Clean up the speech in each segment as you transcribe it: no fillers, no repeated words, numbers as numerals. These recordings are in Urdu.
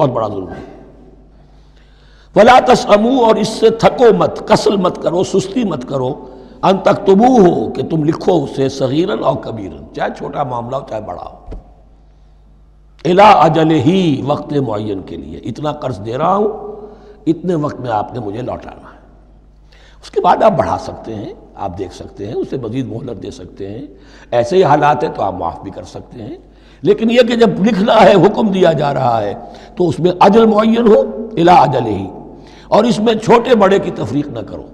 بہت بڑا ظلم ہے۔ ولا تسأموا، اور اس سے تھکو مت، کسل مت کرو، سستی مت کرو، ان تکتبوہ، کہ تم لکھو اسے، صغیراً اور کبیراً، چاہے چھوٹا معاملہ ہو چاہے بڑا ہو، الی اجلہ، وقت معین کے لیے، اتنا قرض دے رہا ہوں، اتنے وقت میں آپ نے مجھے لوٹانا ہے۔ اس کے بعد آپ بڑھا سکتے ہیں، آپ دیکھ سکتے ہیں، اسے مزید مہلت دے سکتے ہیں، ایسے ہی حالات ہیں تو آپ معاف بھی کر سکتے ہیں، لیکن یہ کہ جب لکھنا ہے، حکم دیا جا رہا ہے تو اس میں اجل معین ہو، الی اجلہ، اور اس میں چھوٹے بڑے کی تفریق نہ کرو،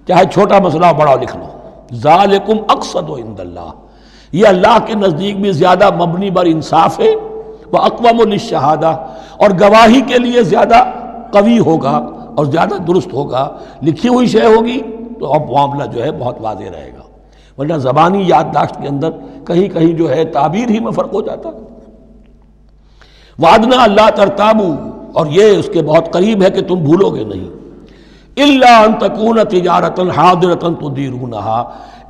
چاہے چھوٹا مسئلہ ہو بڑا لکھ لو۔ ذالکم اقسط عند اللہ، یہ اللہ کے نزدیک بھی زیادہ مبنی بر انصاف ہے، واقوم للشہادہ، اور گواہی کے لیے زیادہ قوی ہوگا اور زیادہ درست ہوگا۔ لکھی ہوئی شے ہوگی تو اب معاملہ جو ہے بہت واضح رہے گا، ورنہ زبانی یادداشت کے اندر کہیں کہیں جو ہے تعبیر ہی میں فرق ہو جاتا۔ وعدنا اللہ ترتابوا، اور یہ اس کے بہت قریب ہے کہ تم بھولو گے نہیں، الا ان تکون تجارۃ حاضرۃ تدیرونھا،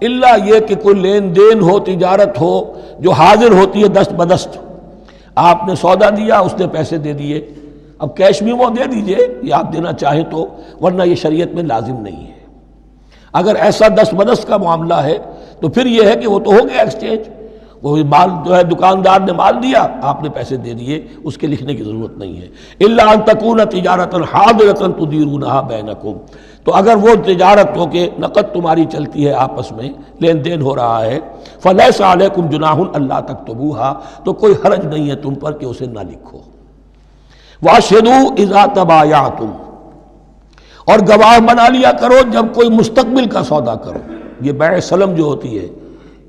الا یہ کہ کوئی لین دین ہو، تجارت ہو جو حاضر ہوتی ہے دست بدست، آپ نے سودا دیا، اس نے پیسے دے دیے، اب کیش میں وہ دے دیجئے یا آپ دینا چاہیں تو، ورنہ یہ شریعت میں لازم نہیں ہے۔ اگر ایسا دست بدست کا معاملہ ہے تو پھر یہ ہے کہ وہ تو ہو گیا ایکسچینج، وہ مال جو ہے دکاندار نے مال دیا، آپ نے پیسے دے دیے، اس کے لکھنے کی ضرورت نہیں ہے۔ الا ان تکون تجارۃ حاضرۃ تدیرونھا بینکم، تو اگر وہ تجارت ہو کہ نقد تمہاری چلتی ہے، آپس میں لین دین ہو رہا ہے، فلیس علیکم جناح الا تکتبوھا، تو کوئی حرج نہیں ہے تم پر کہ اسے نہ لکھو۔ واشہدوا اذا تبایعتم، اور گواہ بنا لیا کرو جب کوئی مستقبل کا سودا کرو۔ یہ بیع سلم جو ہوتی ہے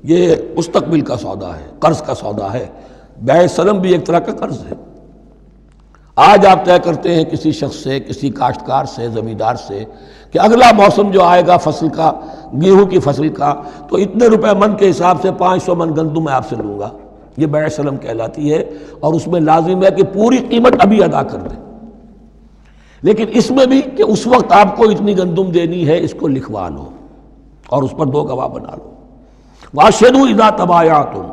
یہ مستقبل کا سودا ہے، قرض کا سودا ہے۔ بیع سلم بھی ایک طرح کا قرض ہے۔ آج آپ طے کرتے ہیں کسی شخص سے، کسی کاشتکار سے، زمیندار سے، کہ اگلا موسم جو آئے گا فصل کا، گیہوں کی فصل کا، تو اتنے روپے من کے حساب سے 500 من گندم میں آپ سے لوں گا، یہ بیع سلم کہلاتی ہے، اور اس میں لازم ہے کہ پوری قیمت ابھی ادا کر دیں۔ لیکن اس میں بھی کہ اس وقت آپ کو اتنی گندم دینی ہے، اس کو لکھوا لو اور اس پر 2 گواہ بنا لو۔ واشہدوا اذا تبایعتم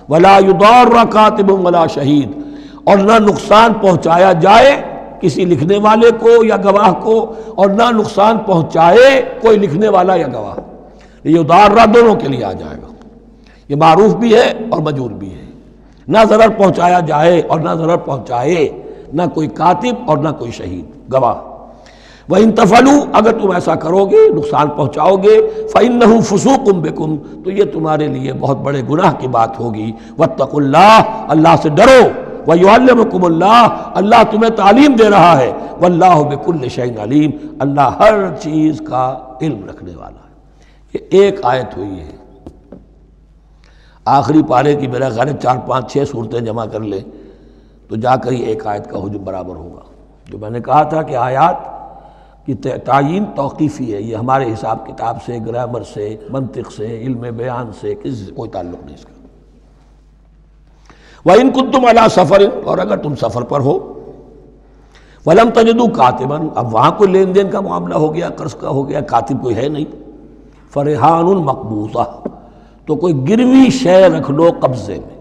ولا یضار کاتب ولا شہید، اور نہ نقصان پہنچایا جائے کسی لکھنے والے کو یا گواہ کو، اور نہ نقصان پہنچائے کوئی لکھنے والا یا گواہ۔ یہ یضار دونوں کے لیے آ جائے گا، یہ معروف بھی ہے اور مجرور بھی ہے۔ نہ ضرر پہنچایا جائے اور نہ ضرر پہنچائے، نہ کوئی کاتب اور نہ کوئی شہید گواہ۔ وَإِن تَفْعَلُوا، اگر تم ایسا کرو گے، نقصان پہنچاؤ گے، فَإِنَّهُ فُسُوقٌ بِكُمْ، تو یہ تمہارے لیے بہت بڑے گناہ کی بات ہوگی۔ وَاتَّقُوا اللَّهَ، اللہ سے ڈرو، وَيُعَلِّمُكُمُ اللَّهُ، اللہ تمہیں تعلیم دے رہا ہے، وَاللَّهُ بِكُلِّ شَيْءٍ عَلِيمٌ، اللہ ہر چیز کا علم رکھنے والا ہے۔ یہ ایک آیت ہوئی ہے، آخری پارے کی میرا خیال 4 5 6 صورتیں جمع کر لیں تو جا کر ہی ایک آیت کا حجم برابر ہوگا۔ جو میں نے کہا تھا کہ آیات کی تعیین توقیفی ہے، یہ ہمارے حساب کتاب سے، گرامر سے، منطق سے، علم بیان سے کسی سے کوئی تعلق نہیں اس کا۔ وَإِن كُنتُمْ عَلَىٰ سَفَرٍ، اور اگر تم سفر پر ہو، وَلَمْ تَجِدُوا كَاتِبًا، اب وہاں کوئی لین دین کا معاملہ ہو گیا، قرض کا ہو گیا، کاتب کوئی ہے نہیں، فَرِحَانٌ مَقْبُوضَةٌ، تو کوئی گروی شے رکھ لو قبضے میں،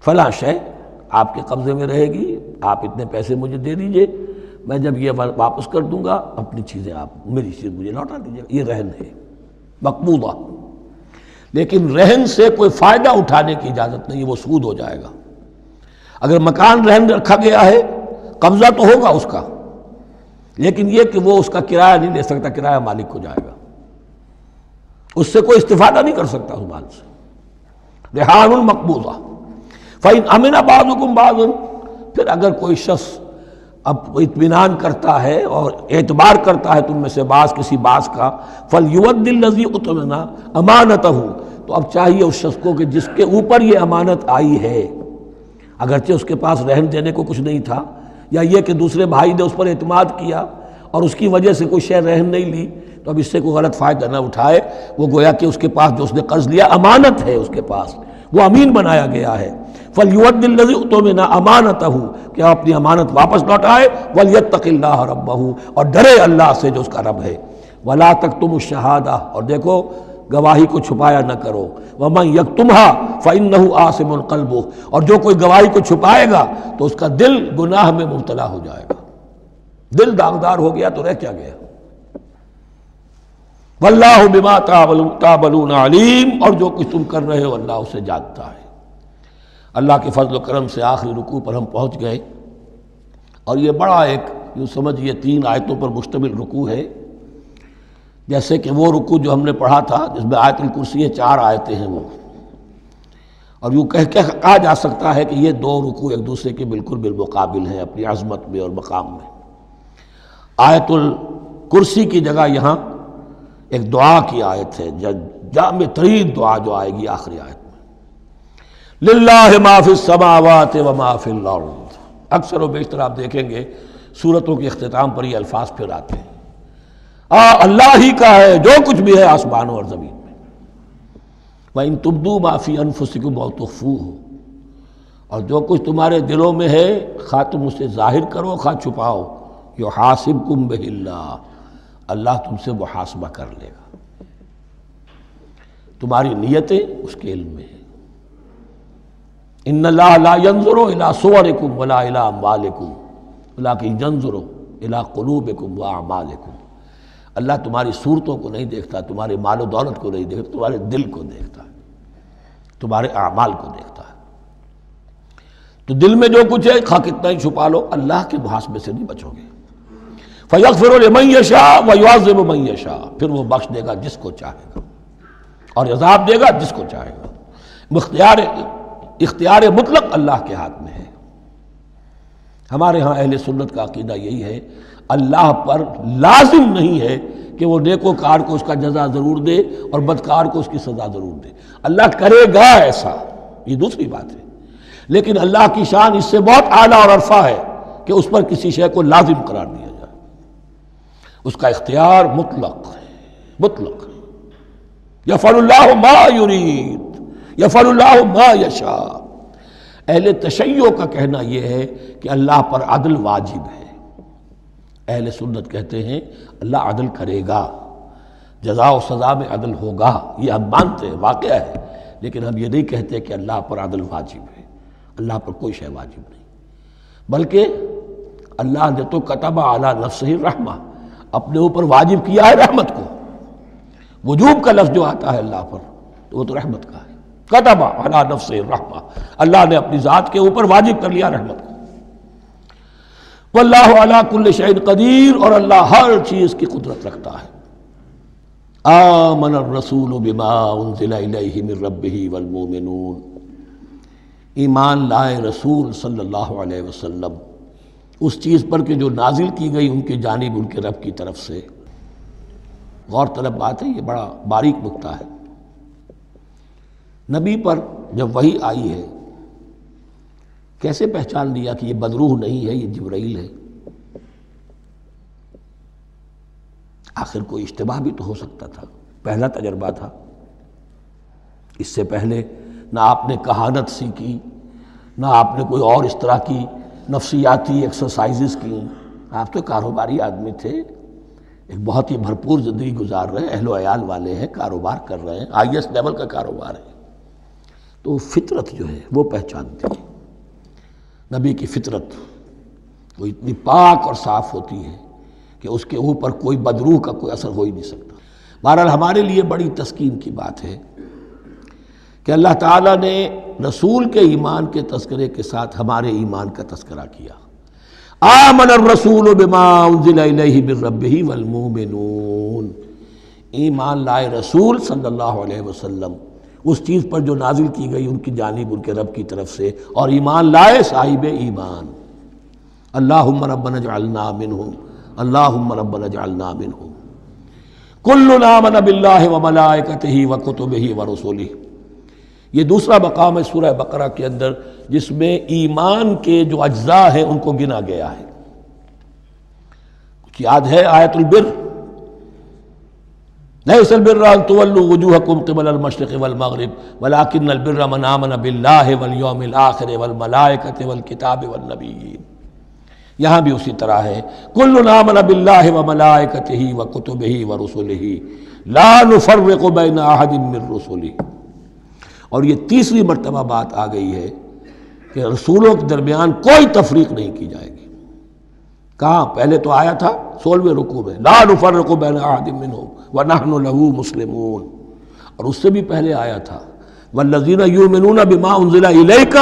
فلاں شے آپ کے قبضے میں رہے گی، آپ اتنے پیسے مجھے دے دیجئے، میں جب یہ واپس کر دوں گا اپنی چیزیں آپ میری چیز مجھے لوٹا دیجیے گا۔ یہ رہن ہے مقبوضہ، لیکن رہن سے کوئی فائدہ اٹھانے کی اجازت نہیں، وہ سود ہو جائے گا۔ اگر مکان رہن رکھا گیا ہے، قبضہ تو ہوگا اس کا، لیکن یہ کہ وہ اس کا کرایہ نہیں لے سکتا، کرایہ مالک کو جائے گا، اس سے کوئی استفادہ نہیں کر سکتا اس مال سے۔ رہان مقبوضہ۔ فَإِنْ أَمِنَ بَعْضُكُمْ بَعْضًا، پھر اگر کوئی شخص اب اطمینان کرتا ہے اور اعتبار کرتا ہے تم میں سے بعض کسی بعض کا، فَلْيُؤَدِّ الَّذِي اؤْتُمِنَ أَمَانَتَهُ، تو اب چاہیے اس شخص کو کہ جس کے اوپر یہ امانت آئی ہے، اگرچہ اس کے پاس رہن دینے کو کچھ نہیں تھا، یا یہ کہ دوسرے بھائی نے اس پر اعتماد کیا اور اس کی وجہ سے کوئی شے رہن نہیں لی، تو اب اس سے کوئی غلط فائدہ نہ اٹھائے، وہ گویا کہ اس کے پاس جو اس نے قرض لیا امانت ہے، اس کے پاس وہ امین بنایا گیا ہے۔ فَلْيُؤَدِّ الَّذِي اؤْتُمِنَ أَمَانَتَهُ، کہ اپنی امانت واپس لوٹائے، وَلْيَتَّقِ اللَّهَ رَبَّهُ، اور ڈرے اللہ سے جو اس کا رب ہے۔ وَلَا تَكْتُمُوا الشَّهَادَةَ، اور دیکھو گواہی کو چھپایا نہ کرو، وَمَن يَكْتُمْهَا فَإِنَّهُ آثِمٌ قَلْبُهُ، اور جو کوئی گواہی کو چھپائے گا تو اس کا دل گناہ میں مبتلا ہو جائے گا، دل داغدار ہو گیا تو رہ کیا گیا۔ وَاللَّهُ بِمَا تَعْمَلُونَ عَلِيمٌ، اور جو کچھ تم کر رہے ہو اللہ اسے جانتا ہے۔ اللہ کے فضل و کرم سے آخری رکوع پر ہم پہنچ گئے، اور یہ بڑا ایک یوں سمجھیے 3 آیتوں پر مشتمل رکوع ہے، جیسے کہ وہ رکوع جو ہم نے پڑھا تھا جس میں آیت الکرسی ہے 4 آیتیں ہیں وہ، اور یوں کہا جا سکتا ہے کہ یہ 2 رکوع ایک دوسرے کے بالکل بالمقابل ہیں اپنی عظمت میں اور مقام میں۔ آیت الکرسی کی جگہ یہاں ایک دعا کی آیت ہے، جامع ترین دعا جو آئے گی آخری آیت میں، للہ ما فی السماوات و ما فی الارض۔ اکثر و بیشتر آپ دیکھیں گے سورتوں کے اختتام پر یہ الفاظ پھر آتے ہیں، اللہ ہی کا ہے جو کچھ بھی ہے آسمانوں اور زمین میں۔ وَإِن تُبْدُوا مَا فِي أَنفُسِكُمْ أَوْ تُخْفُوهُ، اور جو کچھ تمہارے دلوں میں ہے خواہ تم اسے ظاہر کرو خواہ چھپاؤ، يُحَاسِبْكُم بِهِ اللَّهُ، اللہ تم سے محاسبہ کر لے گا، تمہاری نیتیں اس کے علم میں ہیں۔ إِنَّ اللَّهَ لَا يَنظُرُ إِلَىٰ صُوَرِكُمْ وَلَا إِلَىٰ أَمْوَالِكُمْ وَلَٰكِنْ يَنظُرُ إِلَىٰ قُلُوبِكُمْ وَأَعْمَالِكُمْ، اللہ تمہاری صورتوں کو نہیں دیکھتا، تمہارے مال و دولت کو نہیں دیکھتا، تمہارے دل کو دیکھتا ہے، تمہارے اعمال کو دیکھتا ہے۔ تو دل میں جو کچھ ہے خواہ کتنا ہی چھپا لو اللہ کے محاسبے سے نہیں بچو گے۔ فَيَغْفِرُ لِمَن يَشَاءُ وَيُعَذِّبُ مَن يَشَاءُ، پھر وہ بخش دے گا جس کو چاہے گا اور عذاب دے گا جس کو چاہے گا۔ اختیار مطلق اللہ کے ہاتھ میں ہے۔ ہمارے ہاں اہل سنت کا عقیدہ یہی ہے، اللہ پر لازم نہیں ہے کہ وہ نیکوکار کو اس کا جزا ضرور دے اور بدکار کو اس کی سزا ضرور دے، اللہ کرے گا ایسا، یہ دوسری بات ہے، لیکن اللہ کی شان اس سے بہت اعلیٰ اور عرفہ ہے کہ اس پر کسی شے کو لازم قرار دیا جائے، اس کا اختیار مطلق ہے، مطلق ہے۔ یفعل اللہ ما یرید، یفعل اللہ ما یشاء۔ اہل تشیع کا کہنا یہ ہے کہ اللہ پر عدل واجب ہے، اہل سنت کہتے ہیں اللہ عدل کرے گا، جزا و سزا میں عدل ہوگا، یہ ہم مانتے ہیں، واقعہ ہے، لیکن ہم یہ نہیں کہتے کہ اللہ پر عدل واجب ہے، اللہ پر کوئی شے واجب نہیں، بلکہ اللہ نے تو کتب علی نفسہ الرحمہ، اپنے اوپر واجب کیا ہے رحمت کو۔ وجوب کا لفظ جو آتا ہے اللہ پر تو وہ تو رحمت کا ہے، کتب علی نفسہ الرحمہ، اللہ نے اپنی ذات کے اوپر واجب کر لیا رحمت کو۔ واللہ علی کل شیء قدیر، اور اللہ ہر چیز کی قدرت رکھتا ہے۔ آمن الرسول بما انزل الیہ من ربہ والمؤمنون، ایمان لائے رسول صلی اللہ علیہ وسلم اس چیز پر کہ جو نازل کی گئی ان کی جانب ان کے رب کی طرف سے۔ غور طلب بات ہے، یہ بڑا باریک نکتہ ہے۔ نبی پر جب وحی آئی ہے کیسے پہچان لیا کہ یہ بدروح نہیں ہے، یہ جبرائیل ہے؟ آخر کوئی اشتباہ بھی تو ہو سکتا تھا، پہلا تجربہ تھا، اس سے پہلے نہ آپ نے کہانت سیکھی، نہ آپ نے کوئی اور اس طرح کی نفسیاتی ایکسرسائزز کی، آپ تو کاروباری آدمی تھے، ایک بہت ہی بھرپور زندگی گزار رہے ہیں، اہل و عیال والے ہیں، کاروبار کر رہے ہیں، آئی ایس لیول کا کاروبار ہے، تو فطرت جو ہے وہ پہچانتی ہے۔ نبی کی فطرت وہ اتنی پاک اور صاف ہوتی ہے کہ اس کے اوپر کوئی بدروح کا کوئی اثر ہو ہی نہیں سکتا۔ بہرحال ہمارے لیے بڑی تسکین کی بات ہے کہ اللہ تعالیٰ نے رسول کے ایمان کے تذکرے کے ساتھ ہمارے ایمان کا تذکرہ کیا۔ آمن الرسول بما انزل الیہ من ربہ والمؤمنون، ایمان لائے رسول صلی اللہ علیہ وسلم اس چیز پر جو نازل کی گئی ان کی جانب ان کے رب کی طرف سے، اور ایمان لائے صاحب ایمان۔ اللہم ربنا اجعلنا منہم، اللہم ربنا اجعلنا منہم۔ کل آمن باللہ وملائکتہ وکتبہ ورسلہ، یہ دوسرا مقام ہے سورہ بقرہ کے اندر جس میں ایمان کے جو اجزاء ہیں ان کو گنا گیا ہے۔ کچھ یاد ہے آیت البر، لیس البر ان تولوا وجوہکم قبل المشرق والمغرب ولکن البر من آمن باللہ والیوم الآخر والملائکۃ والکتاب والنبیین، یہاں بھی اسی طرح ہے، کل آمن باللہ وملائکتہ وکتبہ ورسلہ لا نفرق بین احد من رسلہ، اور یہ تیسری مرتبہ بات آ گئی ہے کہ رسولوں کے درمیان کوئی تفریق نہیں کی جائے گی۔ کہاں؟ پہلے تو آیا تھا 16ویں رکوع میں لا نفرق بین احد منہم ونحن له مسلمون، اور اس سے بھی پہلے آیا تھا والذین یؤمنون بما انزل الیک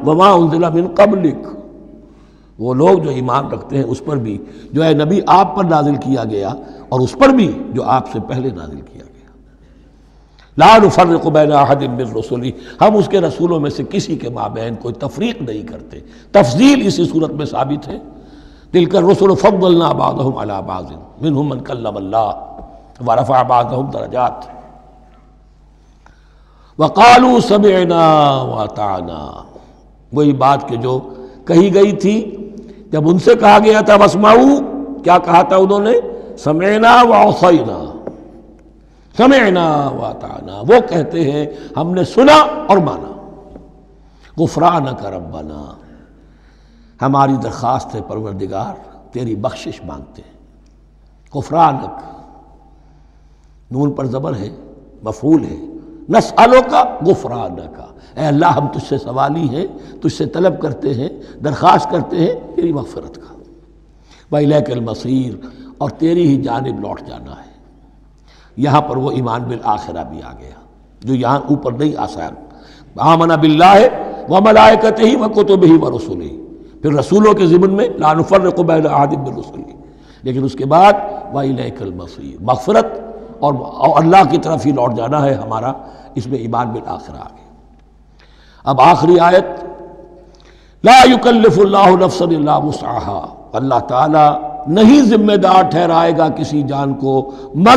وما انزل من قبلک، وہ لوگ جو ایمان رکھتے ہیں اس پر بھی جو ہے نبی آپ پر نازل کیا گیا اور اس پر بھی جو آپ سے پہلے نازل کیا گیا۔ لا نفرق بین احد من رسلہ، ہم اس کے رسولوں میں سے کسی کے مابین کوئی تفریق نہیں کرتے۔ تفضیل اسی صورت میں ثابت ہے، تلک الرسل فضلنا بعضهم علی بعض منهم من کلم اللہ ورفع بعضهم درجات وقالوا سمعنا واطعنا، وہی بات کہ جو کہی گئی تھی جب ان سے کہا گیا تھا واسمعوا، کیا کہا تھا انہوں نے؟ سمعنا وعصینا، سمعنا واطعنا، وہ کہتے ہیں ہم نے سنا اور مانا۔ غفرانک ربنا، ہماری درخواست ہے پروردگار، تیری بخشش مانگتے ہیں۔ غفرانک، نون پر زبر ہے، مفعول ہے، نسألک غفرانک، اے اللہ ہم تجھ سے سوالی ہیں، تجھ سے طلب کرتے ہیں، درخواست کرتے ہیں تیری مغفرت کا۔ وإلیک المصیر، اور تیری ہی جانب لوٹ جانا ہے۔ یہاں پر وہ ایمان بالآخرہ بھی آ گیا جو یہاں اوپر نہیں آسان۔ آمن باللہ وملائکتہ وکتبہ ورسلہ، پھر رسولوں کے ضمن میں لا نفرق بین احد من رسلہ، لیکن اس کے بعد وإلیک المصیر، مغفرت اور اللہ کی طرف ہی لوٹ جانا ہے ہمارا، اس میں ایمان بالآخرہ آ گیا۔ اب آخری آیت، لا یکلف اللہ نفسا الا وسعہا، اللہ تعالیٰ نہیں ذمہ دار ٹھہرائے گا کسی جان کو مگر